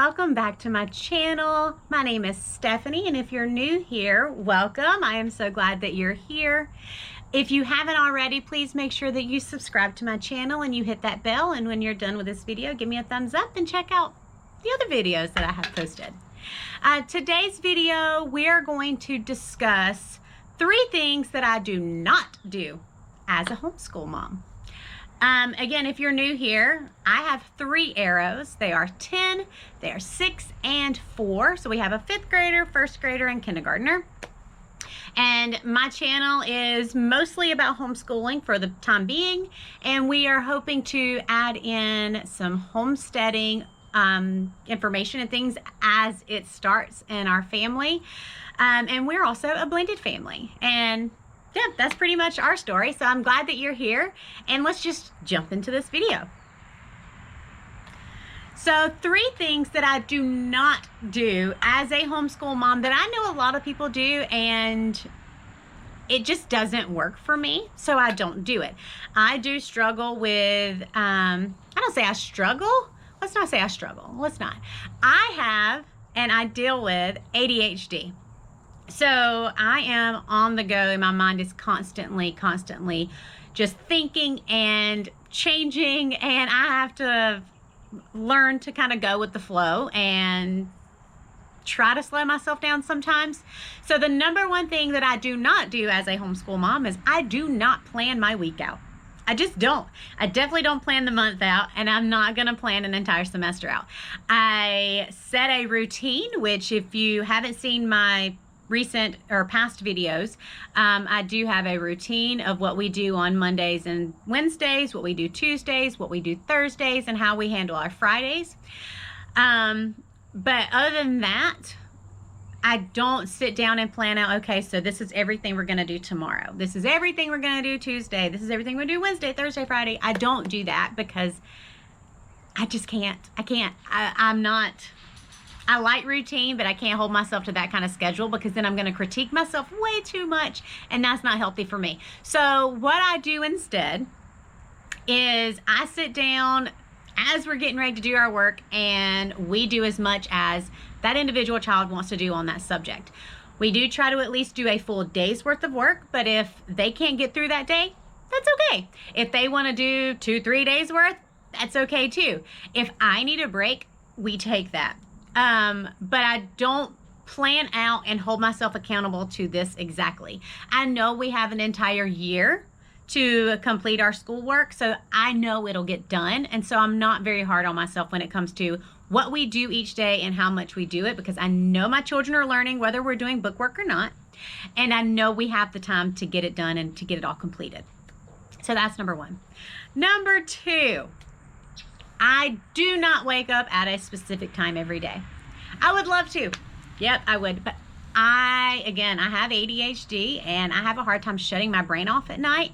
welcome back to my channel. My name is Stephanie, and if you're new here, welcome. I am so glad that you're here. If you haven't already, please make sure that you subscribe to my channel and you hit that bell, and when you're done with this video, give me a thumbs up and check out the other videos that I have posted. Today's video, we're going to discuss 3 things that I do not do as a homeschool mom. Again, if you're new here, I have 3 arrows. They are 10, they are 6, and 4. So we have a 5th grader, 1st grader, and kindergartner. And my channel is mostly about homeschooling for the time being, and we are hoping to add in some homesteading information and things as it starts in our family. And we're also a blended family. And yeah, that's pretty much our story. So I'm glad that you're here, and let's just jump into this video. So 3 things that I do not do as a homeschool mom that I know a lot of people do, and it just doesn't work for me, so I don't do it. I do struggle with, I don't say I struggle. Let's not say I struggle. Let's not. I have, and I deal with ADHD. So I am on the go, and my mind is constantly just thinking and changing, and I have to learn to kind of go with the flow and try to slow myself down sometimes. So the number one thing that I do not do as a homeschool mom is I do not plan my week out. I just don't. I definitely don't plan the month out, and I'm not going to plan an entire semester out. I set a routine, which if you haven't seen my recent or past videos, I do have a routine of what we do on Mondays and Wednesdays, what we do Tuesdays, what we do Thursdays, and how we handle our Fridays. But other than that, I don't sit down and plan out, okay, so this is everything we're going to do tomorrow. This is everything we're going to do Tuesday. This is everything we do Wednesday, Thursday, Friday. I don't do that because I just can't. I'm not. I like routine, but I can't hold myself to that kind of schedule because then I'm going to critique myself way too much, and that's not healthy for me. So what I do instead is I sit down as we're getting ready to do our work, and we do as much as that individual child wants to do on that subject. We do try to at least do a full day's worth of work, but if they can't get through that day, that's okay. If they want to do 2-3 days worth, that's okay too. If I need a break, we take that. But I don't plan out and hold myself accountable to this exactly. I know we have an entire year to complete our schoolwork, so I know it'll get done. And so I'm not very hard on myself when it comes to what we do each day and how much we do it, because I know my children are learning whether we're doing bookwork or not. And I know we have the time to get it done and to get it all completed. So that's number 1. Number 2. I do not wake up at a specific time every day. I would love to. Yep, I would. But I have ADHD, and I have a hard time shutting my brain off at night.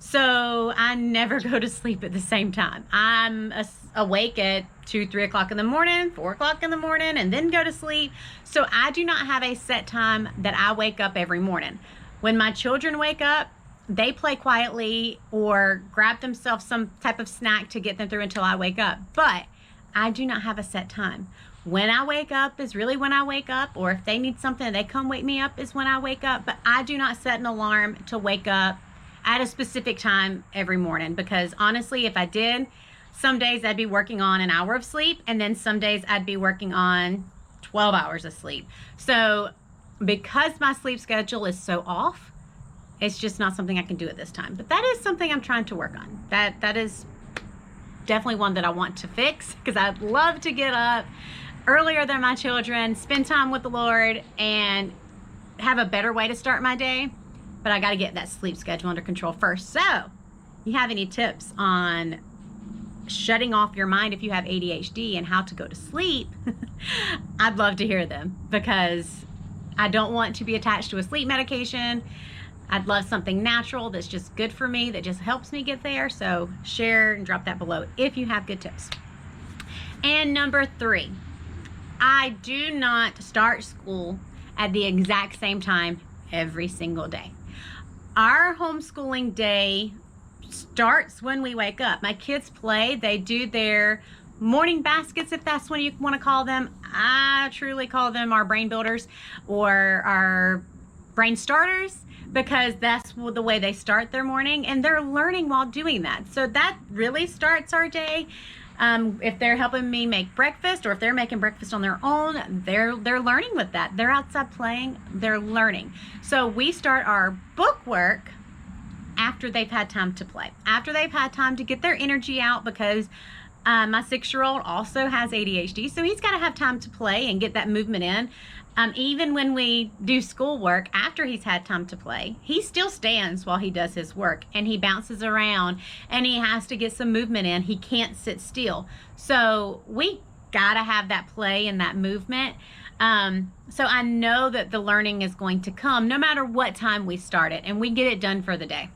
So I never go to sleep at the same time. I'm awake at 2-3 o'clock in the morning, 4 o'clock in the morning, and then go to sleep. So I do not have a set time that I wake up every morning. When my children wake up, they play quietly or grab themselves some type of snack to get them through until I wake up. But I do not have a set time. When I wake up is really when I wake up, or if they need something and they come wake me up is when I wake up. But I do not set an alarm to wake up at a specific time every morning, because honestly, if I did, some days I'd be working on an hour of sleep, and then some days I'd be working on 12 hours of sleep. So because my sleep schedule is so off, it's just not something I can do at this time. But that is something I'm trying to work on. That is definitely one that I want to fix, because I'd love to get up earlier than my children, spend time with the Lord, and have a better way to start my day. But I got to get that sleep schedule under control first. So you have any tips on shutting off your mind if you have ADHD and how to go to sleep? I'd love to hear them, because I don't want to be attached to a sleep medication. I'd love something natural that's just good for me, that just helps me get there. So share and drop that below if you have good tips. And number 3, I do not start school at the exact same time every single day. Our homeschooling day starts when we wake up. My kids play, they do their morning baskets, if that's what you want to call them. I truly call them our brain builders or our brain starters, because that's the way they start their morning, and they're learning while doing that. So that really starts our day. If they're helping me make breakfast, or if they're making breakfast on their own, they're learning with that. They're outside playing, they're learning. So we start our book work after they've had time to play, after they've had time to get their energy out, because my 6-year-old also has ADHD, so he's got to have time to play and get that movement in. Even when we do schoolwork, after he's had time to play, he still stands while he does his work, and he bounces around, and he has to get some movement in. He can't sit still. So we gotta have that play and that movement. So I know that the learning is going to come no matter what time we start it, and we get it done for the day.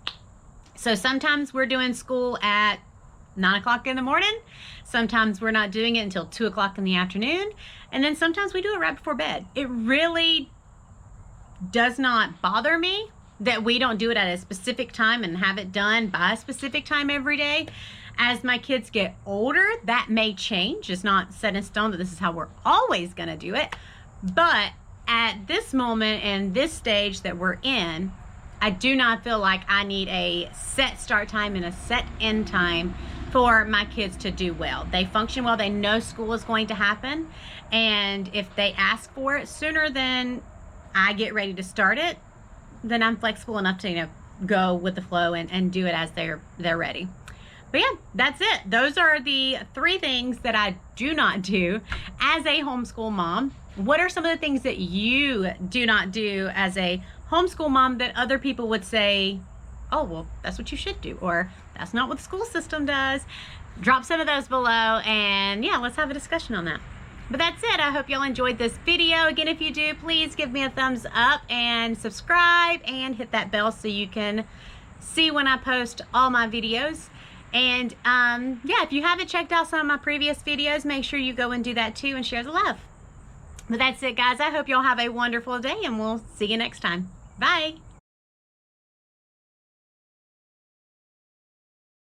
So sometimes we're doing school at 9 o'clock in the morning. Sometimes we're not doing it until 2 o'clock in the afternoon. And then sometimes we do it right before bed. It really does not bother me that we don't do it at a specific time and have it done by a specific time every day. As my kids get older, that may change. It's not set in stone that this is how we're always going to do it. But at this moment and this stage that we're in, I do not feel like I need a set start time and a set end time for my kids to do well. They function well. They know school is going to happen. And if they ask for it sooner than I get ready to start it, then I'm flexible enough to, go with the flow and do it as they're ready. But yeah, that's it. Those are the 3 things that I do not do as a homeschool mom. What are some of the things that you do not do as a homeschool mom that other people would say, oh, well, that's what you should do, or that's not what the school system does? Drop some of those below, and yeah, let's have a discussion on that. But that's it. I hope y'all enjoyed this video. Again, if you do, please give me a thumbs up and subscribe and hit that bell so you can see when I post all my videos. And yeah, if you haven't checked out some of my previous videos, make sure you go and do that too and share the love. But that's it, guys. I hope y'all have a wonderful day, and we'll see you next time. Bye.